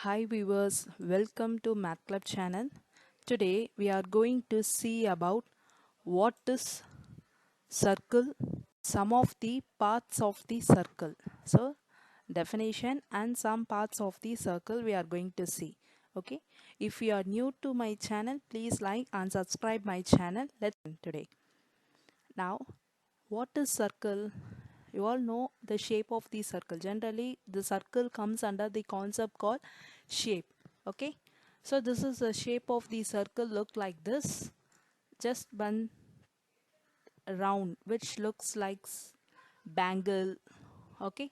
Hi viewers, welcome to Math Club channel. Today we are going to see about what is circle, some of the parts of the circle. So definition and some parts of the circle we are going to see. Okay, if you are new to my channel, please like and subscribe my channel. Let's begin today. Now, what is circle? You all know the shape of the circle. Generally, the circle comes under the concept called shape. Okay, so this is the shape of the circle, look like this, just one round which looks like bangle. Okay,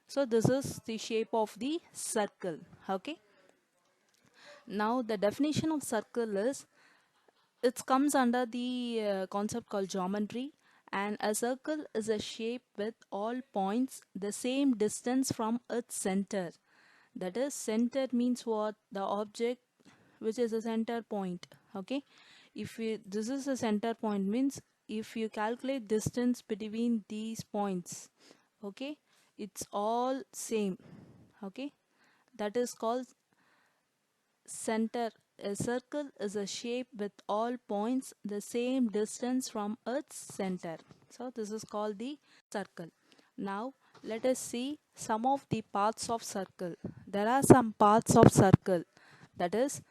so this is the shape of the circle. Okay, now the definition of circle is it comes under the concept called geometry, and a circle is a shape with all points the same distance from its center. That is, center means what? The object which is a center point. Okay, if you, this is a center point means if you calculate distance between these points, okay, it's all same. Okay, that is called center. A circle is a shape with all points the same distance from its center. So this is called the circle. Now let us see some of the parts of circle. There are some parts of circle. That is,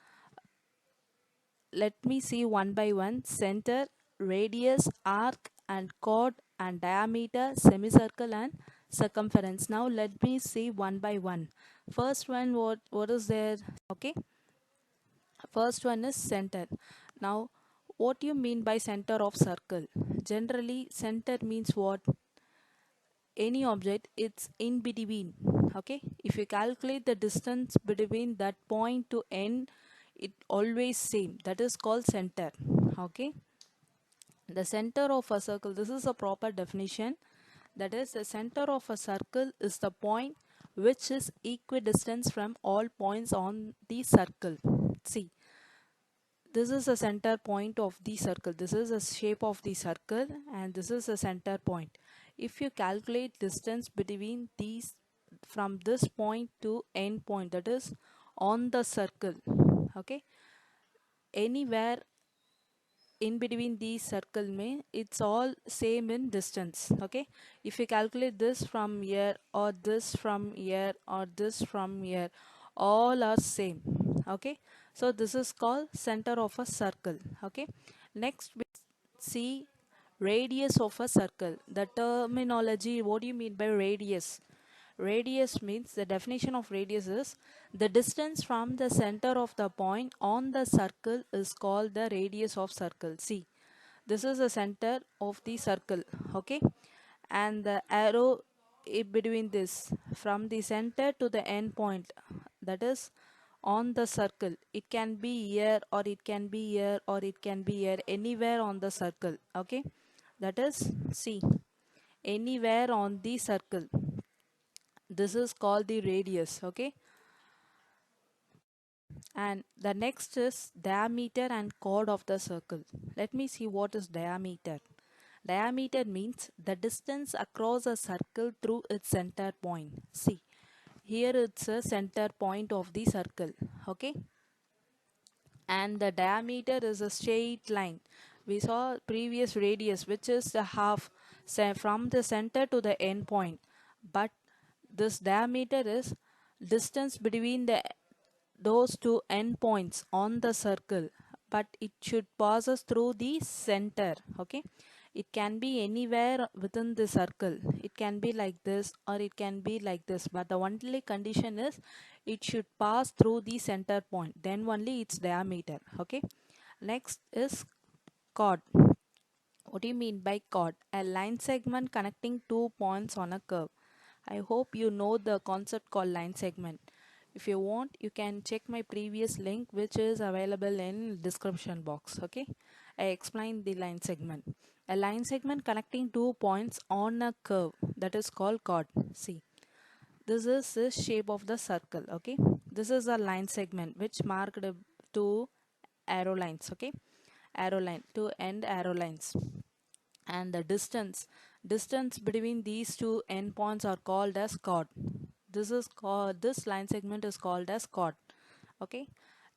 let me see one by one. Center, radius, arc and chord and diameter, semicircle and circumference. Now let me see one by one. First one, what is there? Okay, first one is center. Now, what do you mean by center of circle? Generally, center means what? Any object, it's in between. Okay, if you calculate the distance between that point to end, it always same. That is called center. Okay, the center of a circle, this is a proper definition. That is, the center of a circle is the point which is equidistant from all points on the circle. See, this is the center point of the circle. This is the shape of the circle and this is the center point. If you calculate distance between these from this point to end point, that is on the circle, okay, anywhere in between these circle may, it's all same in distance. Okay, if you calculate this from here or this from here or this from here, all are same. Okay, so this is called center of a circle. Okay, next we see radius of a circle. The terminology, what do you mean by radius? Radius means, the definition of radius is the distance from the center of the point on the circle is called the radius of circle. See, this is the center of the circle. Okay, and the arrow between this from the center to the end point, that is on the circle. It can be here or it can be here or it can be here, anywhere on the circle. Okay, that is, see, anywhere on the circle, this is called the radius. Okay, and the next is diameter and chord of the circle. Let me see what is diameter. Diameter means the distance across a circle through its center point. See, here it's a center point of the circle. Okay, and the diameter is a straight line. We saw previous radius, which is the half from the center to the end point, but this diameter is distance between those two endpoints on the circle, but it should pass us through the center. Okay, it can be anywhere within the circle. It can be like this or it can be like this, but the only condition is it should pass through the center point, then only its diameter. Okay, next is chord. What do you mean by chord? A line segment connecting two points on a curve. I hope you know the concept called line segment. If you want, you can check my previous link which is available in description box. Okay, I explained the line segment. A line segment connecting two points on a curve, that is called chord. See, this is the shape of the circle. Okay, this is a line segment which marked two arrow lines. Okay, arrow line, two end arrow lines, and the distance between these two endpoints are called as chord. this line segment is called as chord. Okay,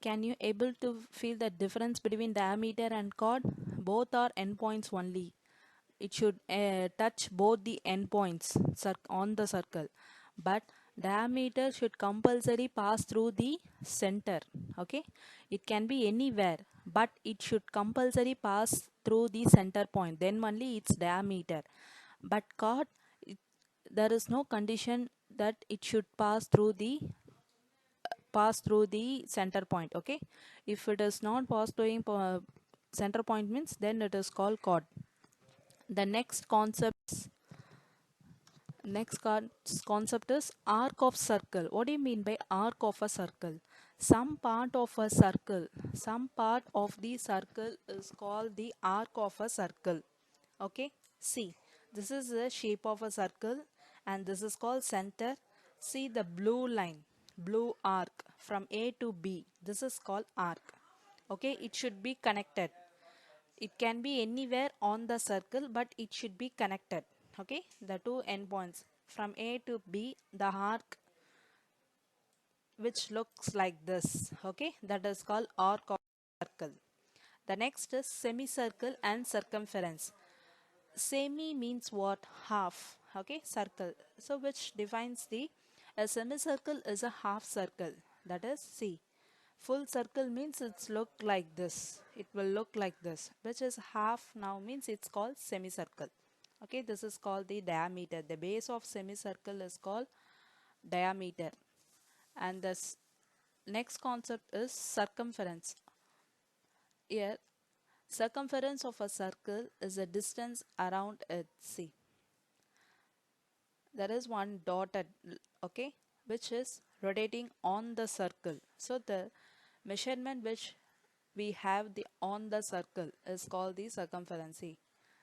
can you able to feel the difference between diameter and chord? Both are endpoints only. It should touch both the endpoints on the circle, but diameter should compulsory pass through the center. Okay, it can be anywhere, but it should compulsory pass through the center point, then only its diameter. But chord, there is no condition that it should pass through the center point. Okay, if it is not pass through center point means then it is called chord. The next concept is arc of circle. What do you mean by arc of a circle? Some part of a circle, some part of the circle is called the arc of a circle. Okay, see, this is the shape of a circle and this is called center. See the blue line, blue arc from A to B. This is called arc. Okay, it should be connected. It can be anywhere on the circle, but it should be connected. Okay, the two endpoints from A to B, the arc which looks like this. Okay, that is called arc of circle. The next is semicircle and circumference. Semi means what? Half. Okay, circle. So which defines the a semicircle is a half circle. That is, see, full circle means it's look like this. It will look like this, which is half now means it's called semicircle. Okay, this is called the diameter. The base of semicircle is called diameter. And this next concept is circumference. Here, circumference of a circle is a distance around it. See, there is one dotted, okay, which is rotating on the circle. So the measurement which we have the on the circle is called the circumference. See,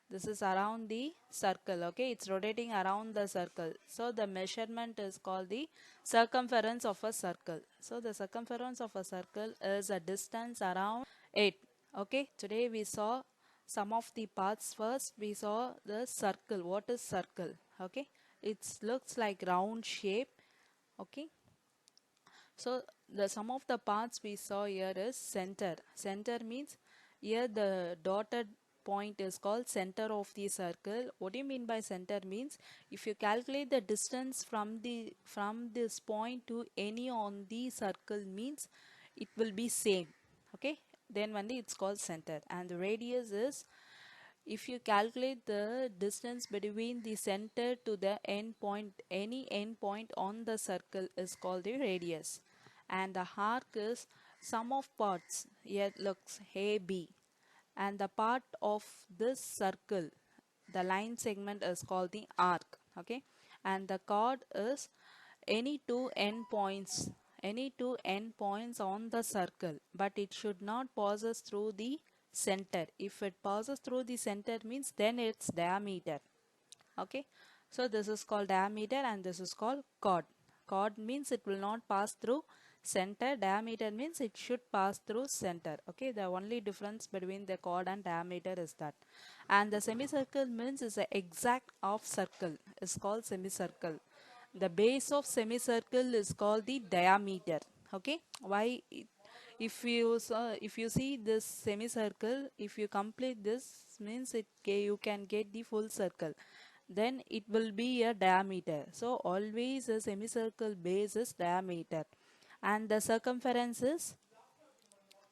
this is around the circle. Okay, it's rotating around the circle, so the measurement is called the circumference of a circle. So the circumference of a circle is a distance around 8. Okay, today we saw some of the parts. First we saw the circle. What is circle? Okay, it looks like round shape. Okay, so the sum of the parts we saw here is center. Center means here the dotted point is called center of the circle. What do you mean by center? Means if you calculate the distance from this point to any on the circle means it will be same. Okay, then only it's called center. And the radius is, if you calculate the distance between the center to the end point, any end point on the circle is called the radius. And the arc is sum of parts. Here looks AB. And the part of this circle, the line segment is called the arc. Okay. And the chord is any two endpoints on the circle, but it should not passes through the center. If it passes through the center means then it's diameter. Okay, so this is called diameter and this is called chord. Chord means it will not pass through center. Diameter means it should pass through center. Okay, the only difference between the chord and diameter is that. And the semicircle means is the exact half circle is called semicircle. The base of semicircle is called the diameter. Okay, why if you see this semicircle, if you complete this means you can get the full circle, then it will be a diameter. So always a semicircle base is diameter and the circumference is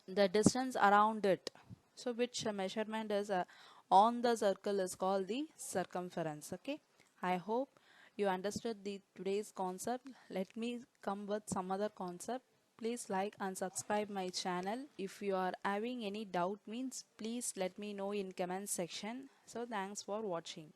the distance around it. So which measurement is on the circle is called the circumference. Okay, I hope you understood the today's concept. Let me come with some other concept. Please like and subscribe my channel. If you are having any doubt means please let me know in comment section. So thanks for watching.